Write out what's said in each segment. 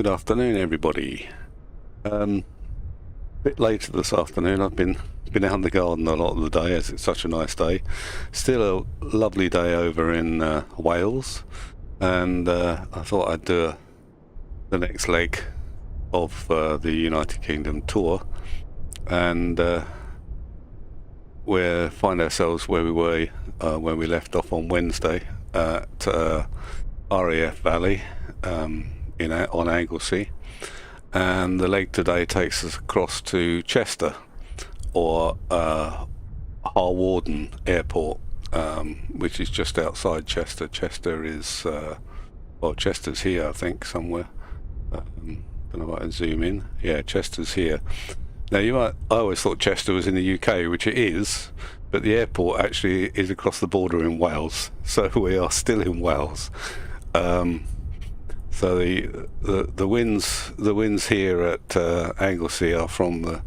Good afternoon, everybody. Bit later this afternoon. I've been out in the garden a lot of the day, as it's such a nice day. Still a lovely day over in Wales, and I thought I'd do the next leg of the United Kingdom tour, and we find ourselves where we were when we left off on Wednesday at RAF Valley on Anglesey, and the leg today takes us across to Chester, or Harwarden Airport, which is just outside Chester. Chester is well, Chester's here, I think, somewhere. Don't know if I can zoom in. Yeah, Chester's here. Now, I always thought Chester was in the UK, which it is, but the airport actually is across the border in Wales, so we are still in Wales. So the winds here at Anglesey are from the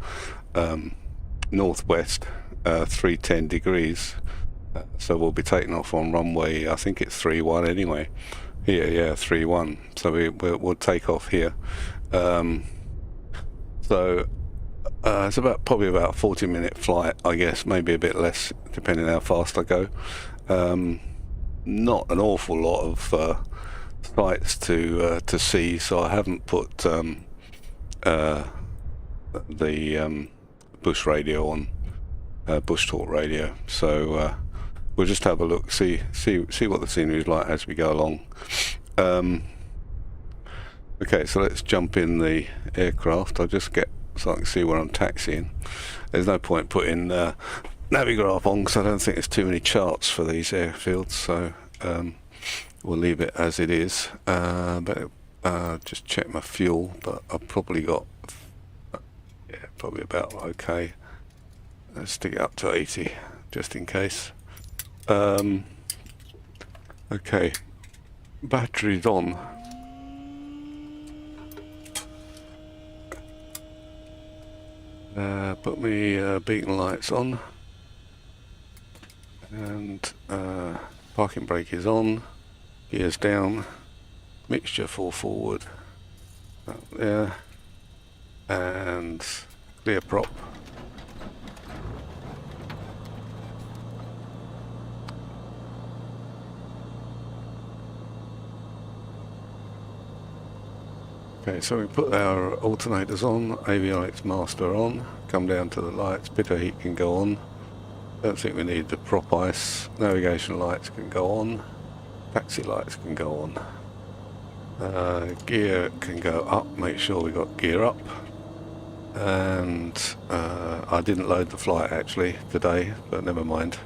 northwest, 310 degrees. So we'll be taking off on runway, I think it's 31 anyway. Yeah, 31. So we'll take off here. So it's probably about a 40-minute flight, I guess, maybe a bit less, depending how fast I go. Not an awful lot of sights to see, so I haven't put the bush radio on, bush talk radio. So we'll just have a look, see what the scenery is like as we go along. Okay, so let's jump in the aircraft. I'll just get so I can see where I'm taxiing. There's no point putting Navigraph on because I don't think there's too many charts for these airfields, so we'll leave it as it is. But just check my fuel, but I've probably got, yeah, probably about okay. Let's stick it up to 80 just in case. Okay, battery's on. Put me beacon lights on, and parking brake is on, gears down, mixture full forward, up there, and clear prop. Okay, so we put our alternators on, avionics master on, come down to the lights, bit of heat can go on. Don't think we need the prop ice. Navigation lights can go on, taxi lights can go on. Gear can go up, make sure we got gear up. And I didn't load the flight actually today, but never mind.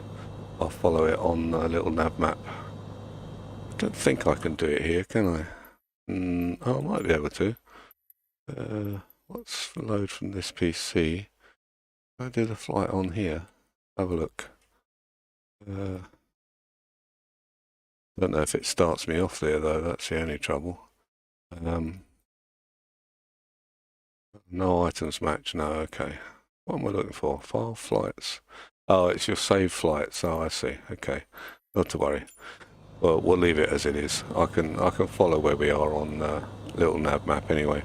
I'll follow it on a little nav map. I don't think I can do it here, can I? Oh, I might be able to. What's the load from this PC? I do the flight on here. Have a look. Don't know if it starts me off there though. That's the only trouble. No items match. No. Okay. What am I looking for? File flights. Oh, it's your save flights. Oh, I see. Okay. Not to worry. Well, we'll leave it as it is. I can follow where we are on little nav map anyway.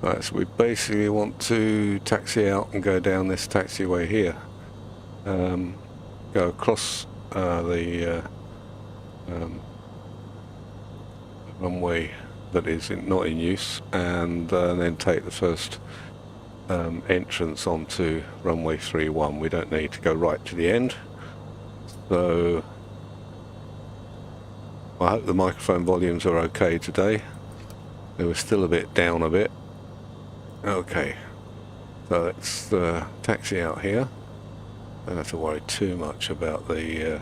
Right, so we basically want to taxi out and go down this taxiway here. Go across the runway that is not in use, and then take the first entrance onto runway 31. We don't need to go right to the end. So I hope the microphone volumes are okay today. They were still a bit down a bit. Okay, so let's taxi out here. Don't have to worry too much about the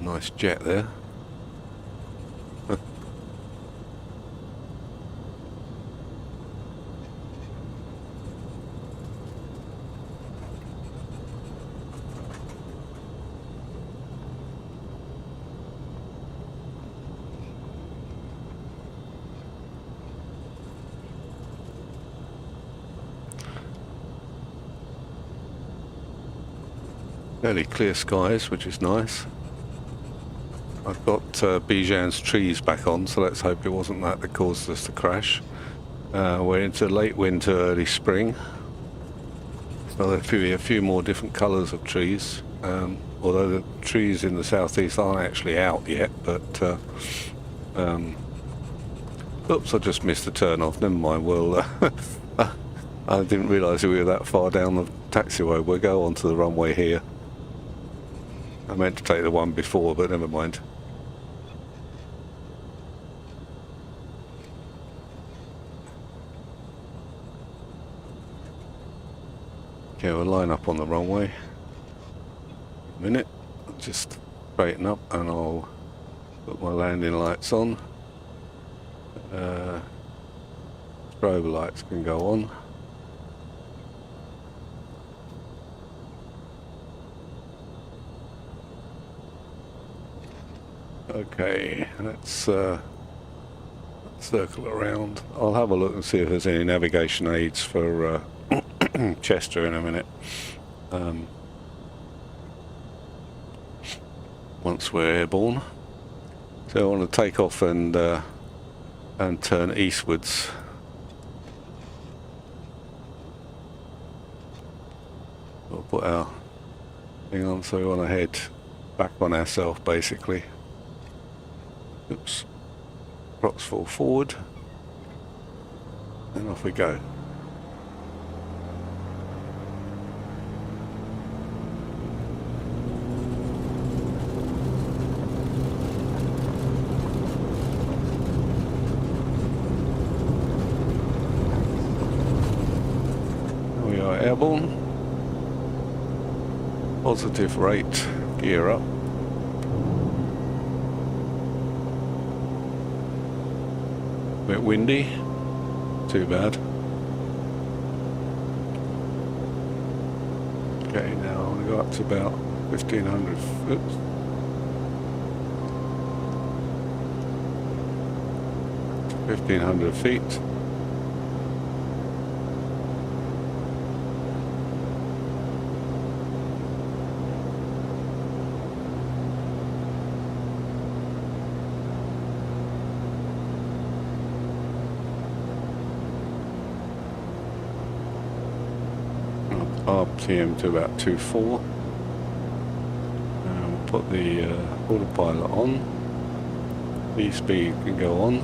nice jet there. Fairly clear skies, which is nice. I've got Bijan's trees back on, so let's hope it wasn't that caused us to crash. We're into late winter, early spring. So there'll be a few more different colours of trees. Although the trees in the southeast aren't actually out yet, but oops, I just missed the turn off. Never mind. Well, I didn't realise we were that far down the taxiway. We'll go onto the runway here. I meant to take the one before, but never mind. Okay, we'll line up on the runway. A minute, I'll just straighten up and I'll put my landing lights on. Strobe lights can go on. Okay, let's circle around. I'll have a look and see if there's any navigation aids for Chester in a minute. Once we're airborne, so I want to take off and turn eastwards. We'll put our thing on, so we want to head back on ourselves basically. Oops. Props fall forward, and off we go. We are airborne. Positive rate, gear up. Bit windy, too bad. Okay, now I'm going to go up to about 1500 foot. To 1500 feet. RPM to about 2.4. And we'll put the autopilot on. V-speed can go on.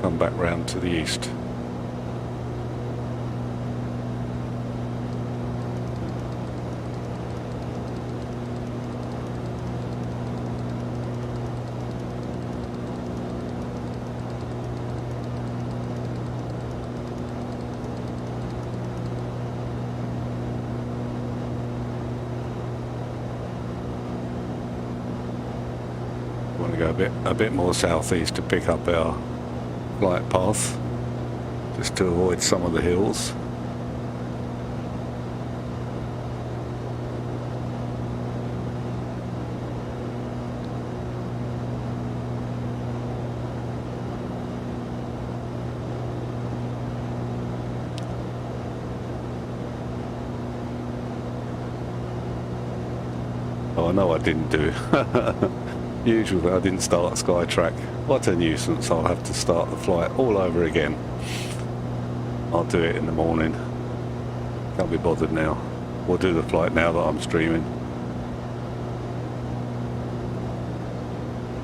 Come back round to the east. Want to go a bit more southeast to pick up our flight path, just to avoid some of the hills. Oh, I know I didn't do. Usually I didn't start Skytrack. What a nuisance, I'll have to start the flight all over again. I'll do it in the morning. Can't be bothered now. We'll do the flight now that I'm streaming.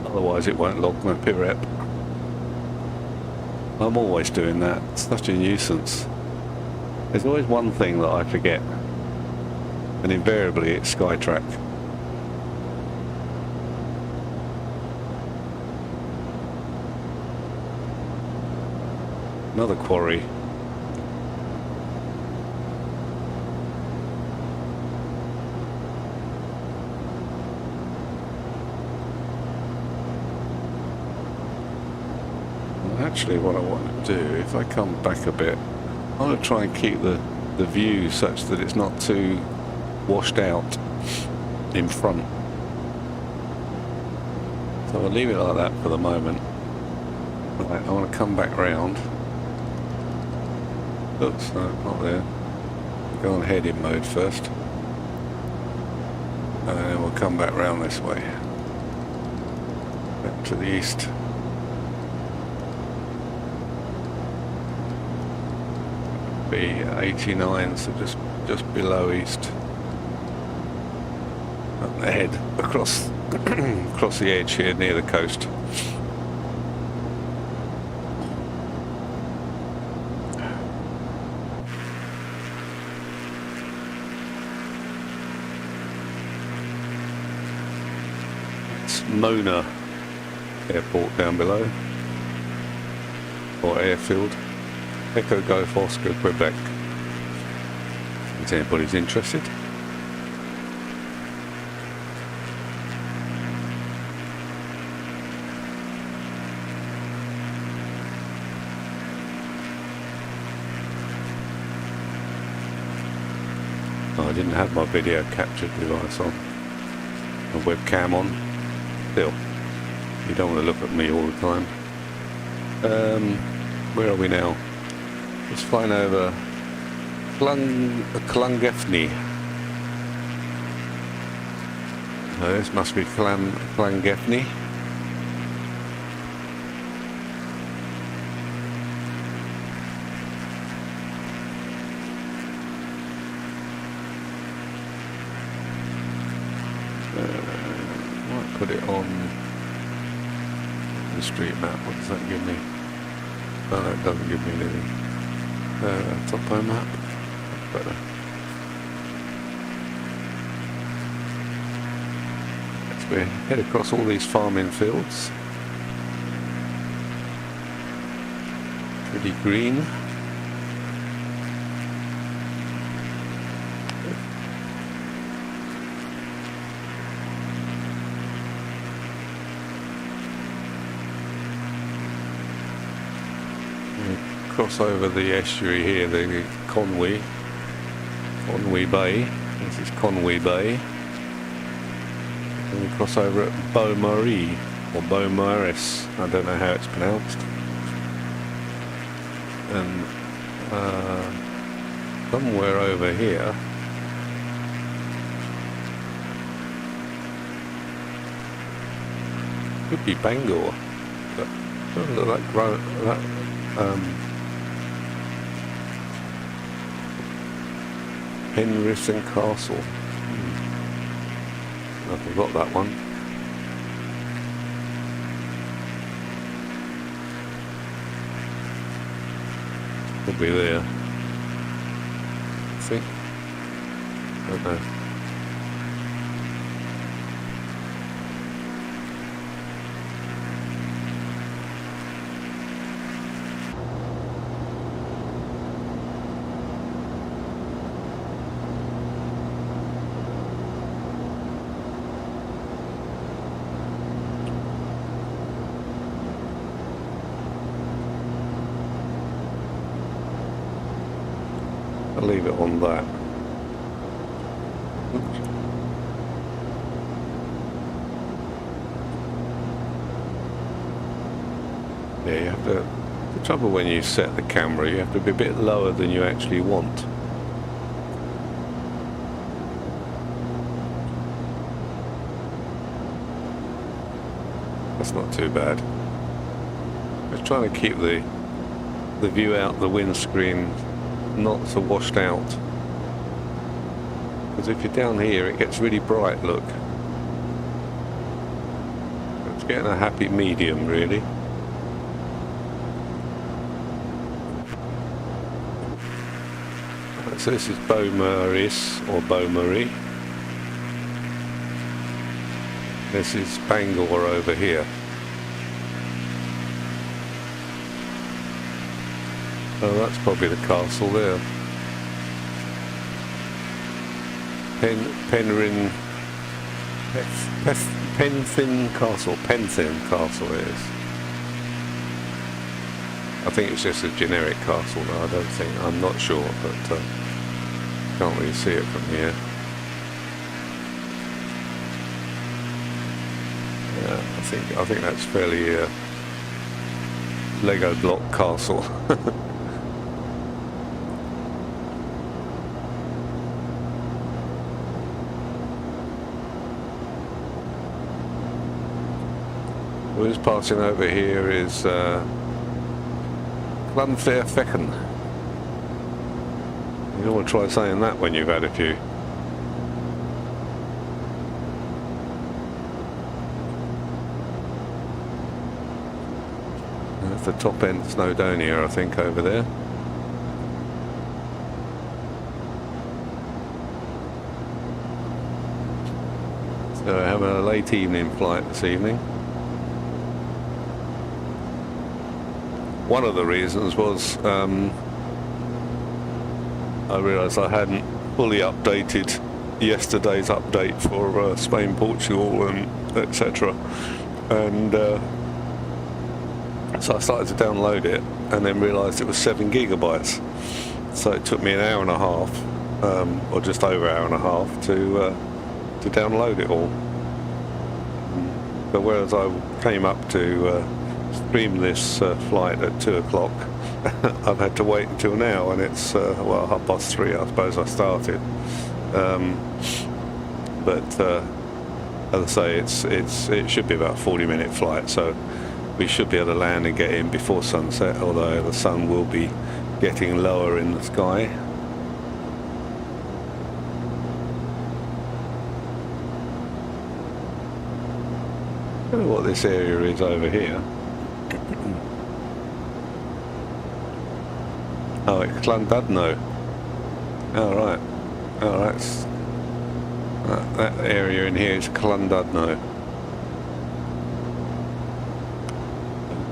Otherwise it won't log my PIREP. I'm always doing that. It's such a nuisance. There's always one thing that I forget, and invariably it's Skytrack. Another quarry. Well, actually what I want to do, if I come back a bit, I want to try and keep the view such that it's not too washed out in front. So I'll leave it like that for the moment. Right, I want to come back round. Oops, no, not there. Go on heading mode first. And then we'll come back round this way. Back to the east. Be 89, so just below east. Up the head across across the edge here near the coast. It's Mona Airport down below, or airfield. Echo Golf Oscar, Quebec. If anybody's interested. Oh, I didn't have my video captured device on. A webcam on. Still, you don't want to look at me all the time. Where are we now? Just flying over Llangefni. Oh, this must be Llangefni. Might put it on the street map. What does that give me? Oh, no, it doesn't give me anything. Topo map. Better. As we head across all these farming fields. Pretty green. Cross over the estuary here, the Conwy Bay. This is Conwy Bay. And we cross over at Beaumaris, or Beaumaris, I don't know how it's pronounced. And somewhere over here, could be Bangor, but it doesn't look like Penrith and Castle. I forgot that one. Could be there. I think. Don't know. I'll leave it on that. Oops. Yeah, you have to. The trouble when you set the camera, you have to be a bit lower than you actually want. That's not too bad. Just trying to keep the view out the windscreen not so washed out, because if you're down here it gets really bright. Look, it's getting a happy medium really. So this is Beaumaris or Beaumaris. This is Bangor over here. Oh, that's probably the castle there. Penryn Penthin Castle it is. I think it's just a generic castle though, I'm not sure, but can't really see it from here. Yeah, I think that's fairly Lego block castle. we're just passing over here is Llanfairfechan. You don't want to try saying that when you've had a few. That's the top end Snowdonia, I think, over there. So we're having a late evening flight this evening. One of the reasons was I realised I hadn't fully updated yesterday's update for Spain, Portugal and etc. And so I started to download it and then realised it was 7 gigabytes. So it took me an hour and a half, or just over an hour and a half to download it all. But whereas I came up to stream this flight at 2 o'clock, I've had to wait until now, and it's well, 3:30 I suppose I started. But as I say, it should be about a 40-minute flight, so we should be able to land and get in before sunset, although the sun will be getting lower in the sky. I don't know what this area is over here. Oh, it's Llandudno. Oh, right. Oh, that's... that area in here is Llandudno.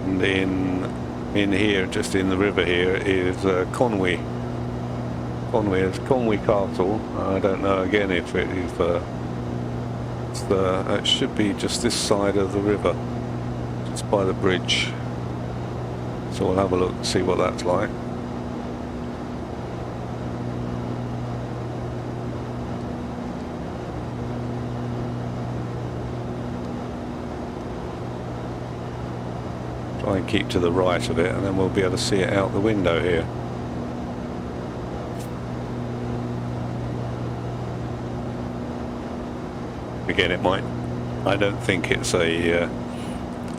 And in here, just in the river here, is Conwy. Conwy is Conwy Castle. I don't know again if it is it should be just this side of the river, just by the bridge. So we'll have a look and see what that's like. Try and keep to the right of it, and then we'll be able to see it out the window here. Again, it might, I don't think it's a,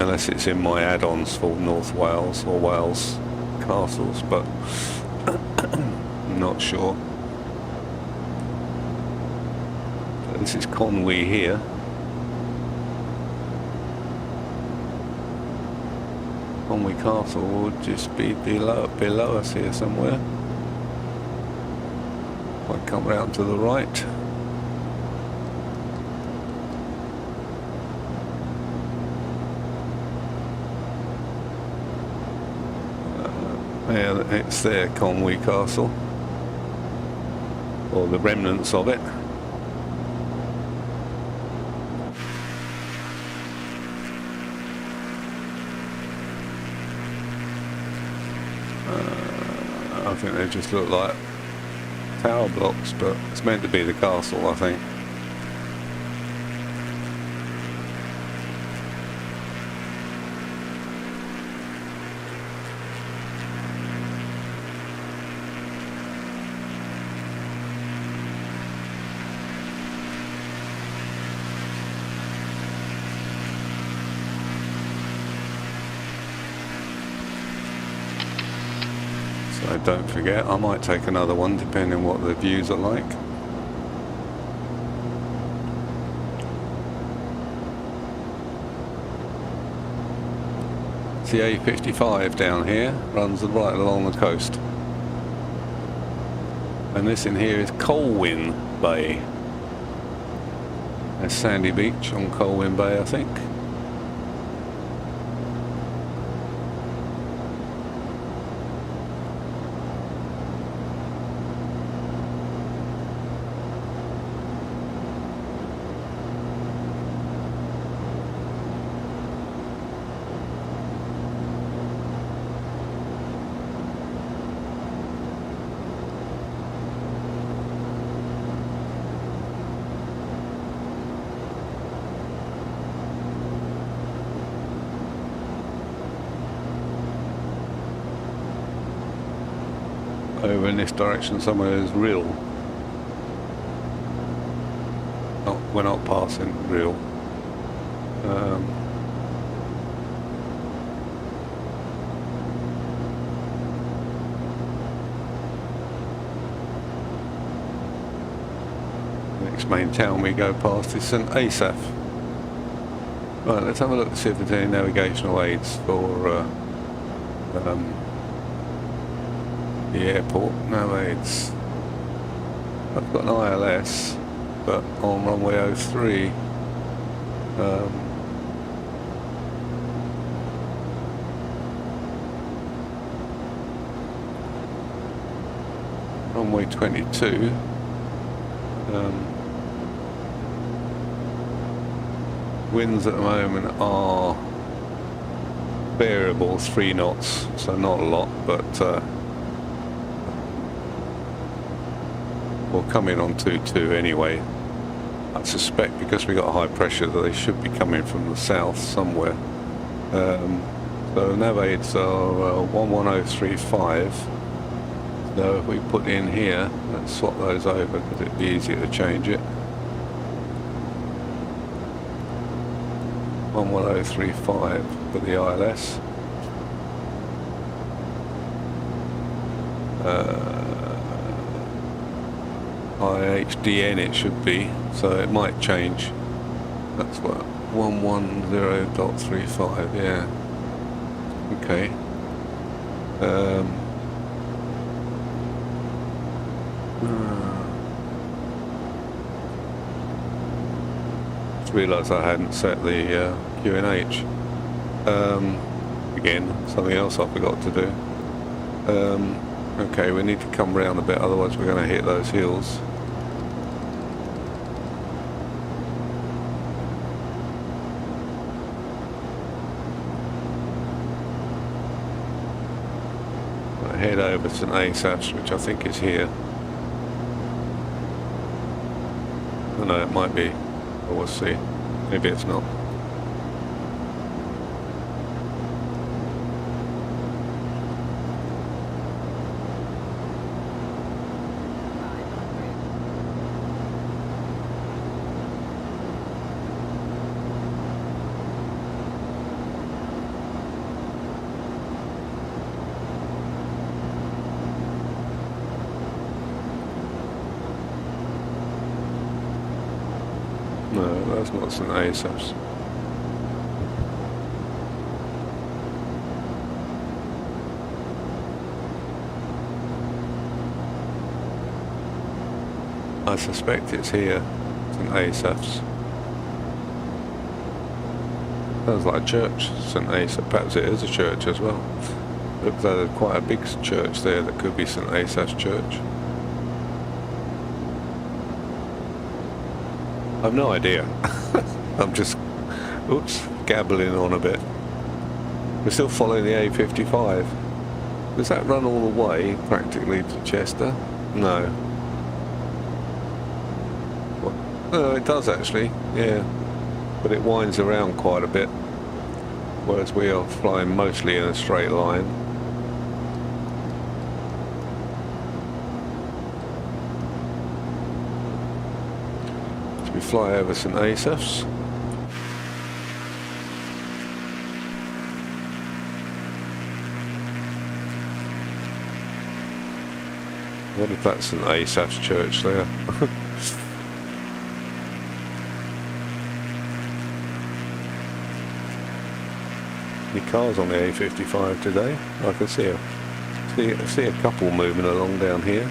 unless it's in my add-ons for North Wales or Wales castles, but I'm not sure. So this is Conwy here. Conwy Castle would just be below us here somewhere. Might come round to the right. Yeah, it's there, Conwy Castle, or the remnants of it. I think they just look like tower blocks, but it's meant to be the castle, I think. So don't forget, I might take another one depending on what the views are like. It's the A55 down here, runs right along the coast. And this in here is Colwyn Bay. There's Sandy Beach on Colwyn Bay, I think. Over in this direction somewhere is Rhyl. Oh, we're not passing Rhyl. next main town we go past is St Asaph. Right, let's have a look to see if there's any navigational aids for the airport. No aids. I've got an ILS, but on runway 03. Runway 22. Winds at the moment are variable, 3 knots, so not a lot, but we'll come in on 2-2 anyway. I suspect because we got high pressure that they should be coming from the south somewhere. So nav aids are 11035. So if we put in here, let's swap those over because it'd be easier to change it. 11035 for the ILS. IHDN it should be, so it might change. That's what 110.35, yeah. Okay. Just realised I hadn't set the QNH. Again, something else I forgot to do. Okay, we need to come round a bit, otherwise we're going to hit those hills. I head over to St Asaph's, which I think is here. Oh no, it might be. We'll see. Maybe it's not. No, that's not St Asaph's. I suspect it's here, St Asaph's. Sounds like a church, St Asaph. Perhaps it is a church as well. Looks like there's quite a big church there that could be St Asaph's Church. I've no idea. I'm just, oops, gabbling on a bit. We're still following the A55. Does that run all the way practically to Chester? No. What? Oh, it does actually, yeah. But it winds around quite a bit. Whereas we are flying mostly in a straight line. We fly over St Asaph's. What if that's St Asaph's Church there? Any cars on the A55 today? I can see a couple moving along down here.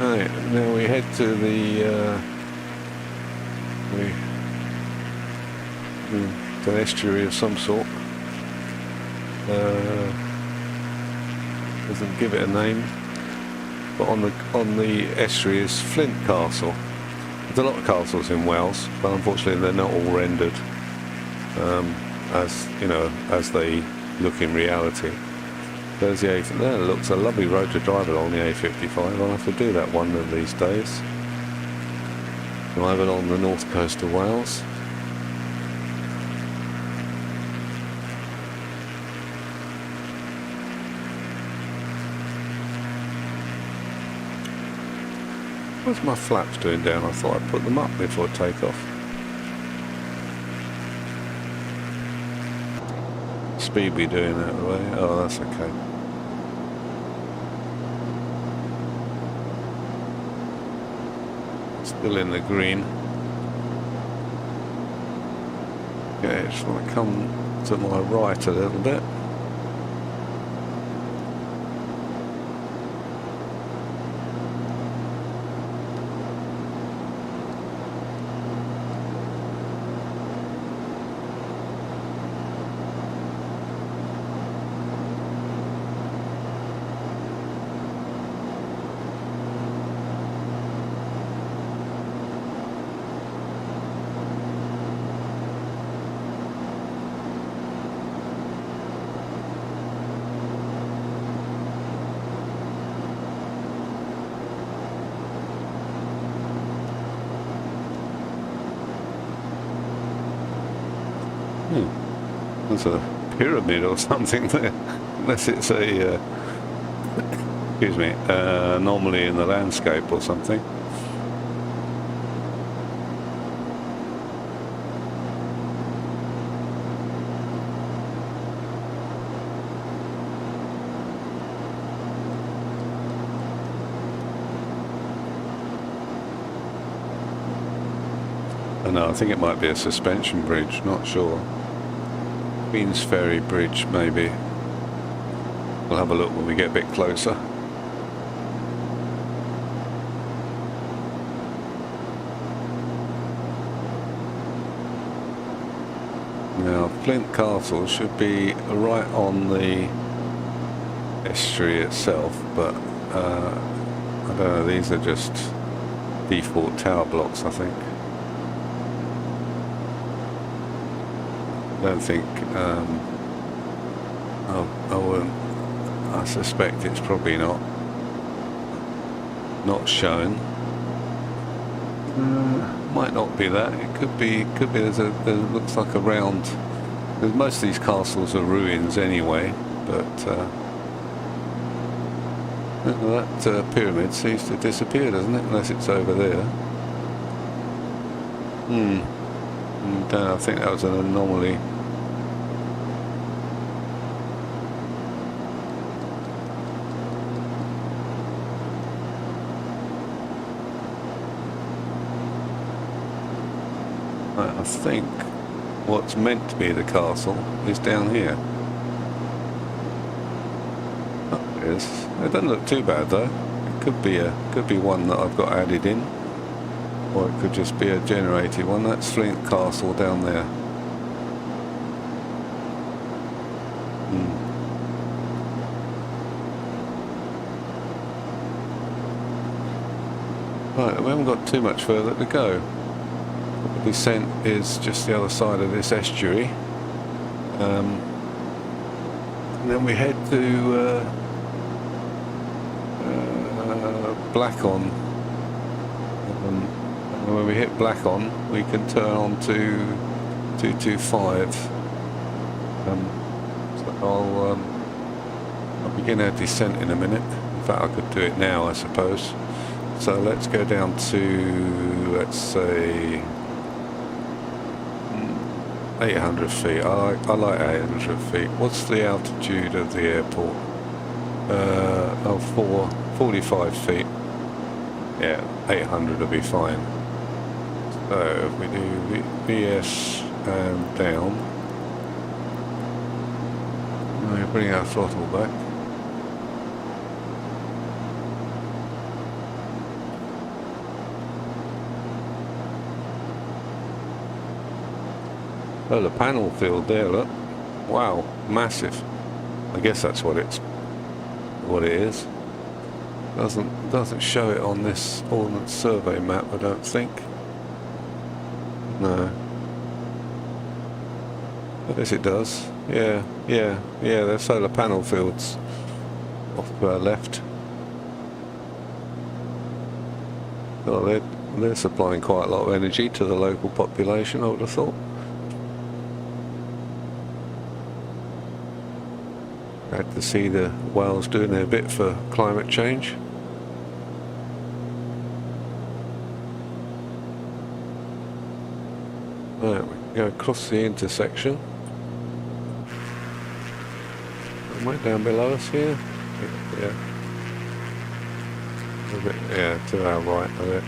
Right, now we head to the to an estuary of some sort. Doesn't give it a name, but on the estuary is Flint Castle. There's a lot of castles in Wales, but unfortunately they're not all rendered as you know as they look in reality. There's the A55. There looks a lovely road to drive along the A55. I'll have to do that one of these days. Drive along the north coast of Wales. What's my flaps doing down? I thought I'd put them up before takeoff. speed be doing out of the way? Oh, that's okay. Still in the green. Okay, just want to come to my right a little bit. There's a pyramid or something there, unless it's a, excuse me, anomaly in the landscape or something. No, I think it might be a suspension bridge, not sure. Queen's Ferry Bridge, maybe. We'll have a look when we get a bit closer. Now, Flint Castle should be right on the estuary itself, but I don't know, these are just default tower blocks, I think. I don't think I wouldn't. I suspect it's probably not shown. Might not be that. It could be. There looks like a round. Because most of these castles are ruins anyway. But that pyramid seems to disappear, doesn't it? Unless it's over there. I think that was an anomaly. I think what's meant to be the castle is down here. Oh, it is. It doesn't look too bad though. It could be one that I've got added in. Or it could just be a generated one. That's Flint Castle down there. Right, we haven't got too much further to go. The descent is just the other side of this estuary. And then we head to Blackon. When we hit Blackon, we can turn on to 225. So I'll begin our descent in a minute. In fact, I could do it now, I suppose. So let's go down to, let's say, 800 feet. I like 800 feet. What's the altitude of the airport? 45 feet. Yeah, 800 will be fine. So if we do VS and down, we bring our throttle back. Oh, the panel field there, look. Wow, massive. I guess that's what it is. Doesn't show it on this Ordnance Survey map, I don't think. No. Yes, it does. Yeah. There's solar panel fields off to our left. Oh, they're supplying quite a lot of energy to the local population, I would have thought. Glad to see the whales doing their bit for climate change. Right, we can go across the intersection. Somewhere down below us here. Yeah. A bit, yeah, to our right of it.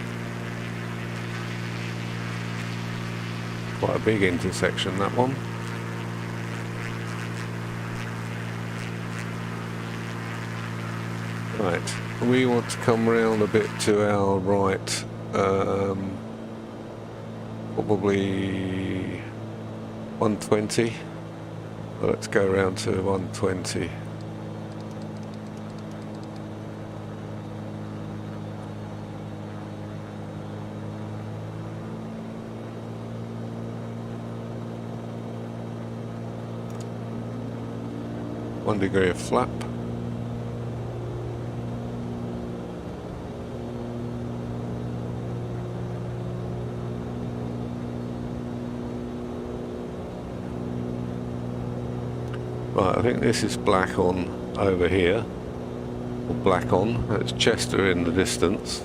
Quite a big intersection, that one. Right, we want to come round a bit to our right, probably 120. So let's go round to 120. One degree of flap. Right, I think this is black on over here, or black on. That's Chester in the distance.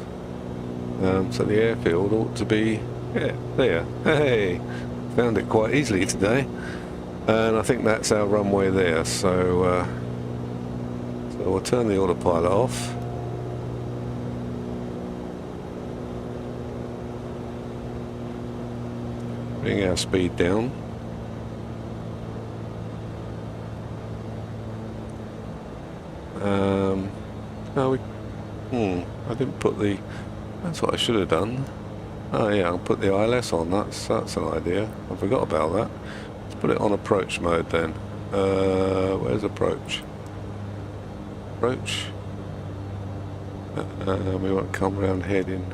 So the airfield ought to be, yeah, there. Hey, found it quite easily today. And I think that's our runway there, so we'll turn the autopilot off. Bring our speed down. No, I didn't put the, that's what I should have done. Oh yeah, I'll put the ILS on, that's an idea. I forgot about that. Put it on approach mode then. Where's approach? Approach. We want to come around heading.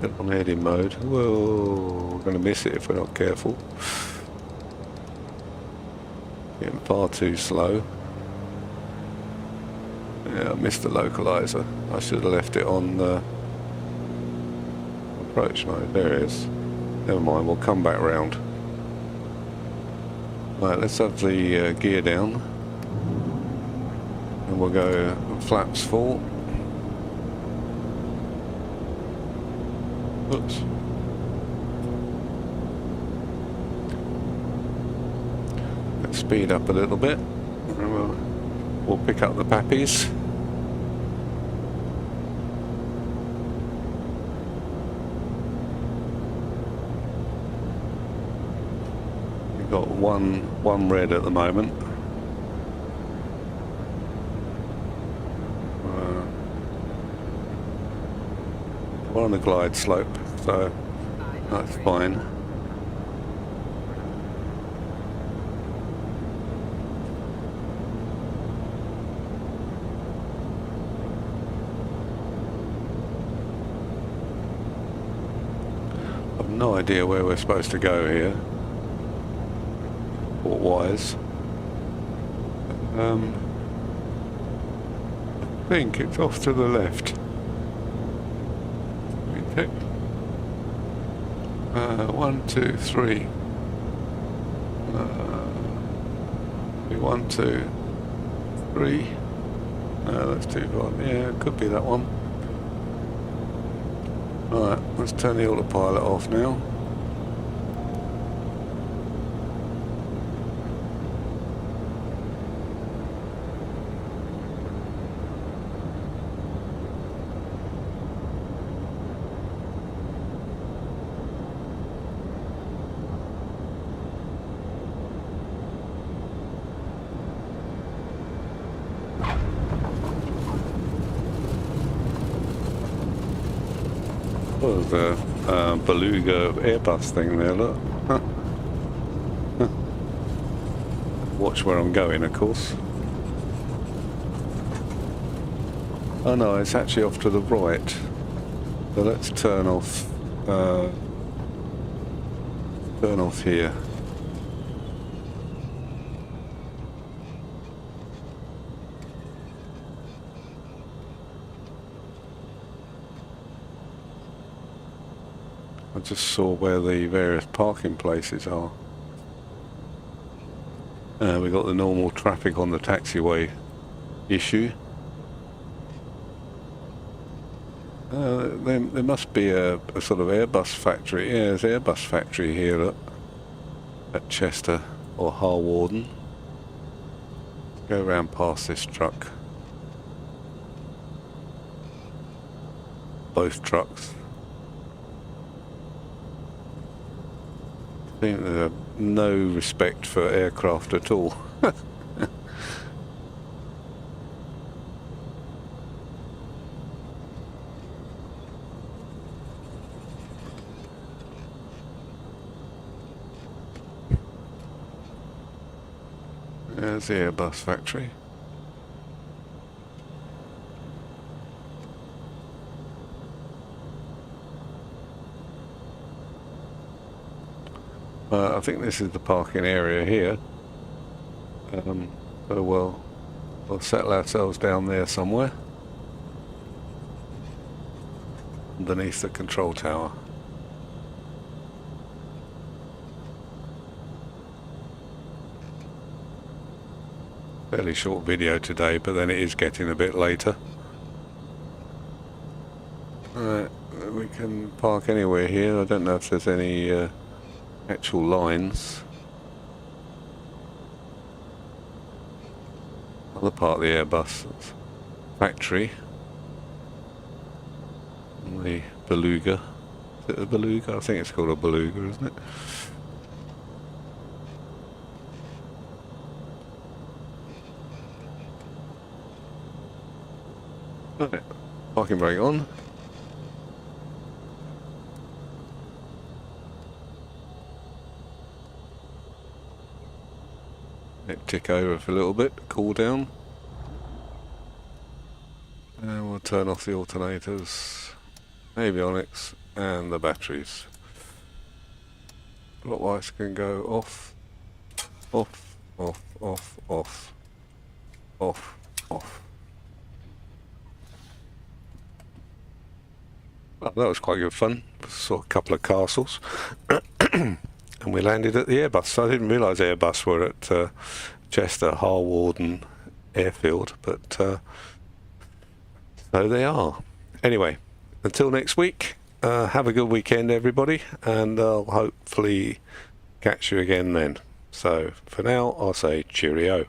Get on heading mode. Whoa, we're going to miss it if we're not careful. Getting far too slow. Yeah, I missed the localizer. I should have left it on approach mode. There it is. Never mind, we'll come back round. Right, let's have the gear down, and we'll go flaps full. Oops. Let's speed up a little bit, and we'll pick up the pappies. Got one red at the moment. We're on the glide slope, so that's fine. I've no idea where we're supposed to go here. Wise. I think it's off to the left. Let me check. 1, 2, 3. 1, 2, 3. No, that's too far. Yeah, it could be that one. Alright, let's turn the autopilot off now. Oh, the Beluga Airbus thing there, look. Huh. Huh. Watch where I'm going, of course. Oh no, it's actually off to the right. So let's turn off here. I just saw where the various parking places are. We've got the normal traffic on the taxiway issue. There must be a sort of Airbus factory. Yeah, there's an Airbus factory here at Chester or Harwarden. Go round past this truck. Both trucks. I think there's no respect for aircraft at all. There's the Airbus factory. I think this is the parking area here. So we'll settle ourselves down there somewhere. Underneath the control tower. Fairly short video today, but then it is getting a bit later. Alright, we can park anywhere here. I don't know if there's any actual lines. Other part of the Airbus factory. And the Beluga. Is it a Beluga? I think it's called a Beluga, isn't it? Right, parking brake on. Let it tick over for a little bit, cool down. And we'll turn off the alternators, avionics and the batteries. Block lights can go off, off, off, off, off, off, off. Well, that was quite good fun. Saw a couple of castles. And we landed at the Airbus. I didn't realise Airbus were at Chester Harwarden Airfield, but so they are. Anyway, until next week, have a good weekend, everybody, and I'll hopefully catch you again then. So for now, I'll say cheerio.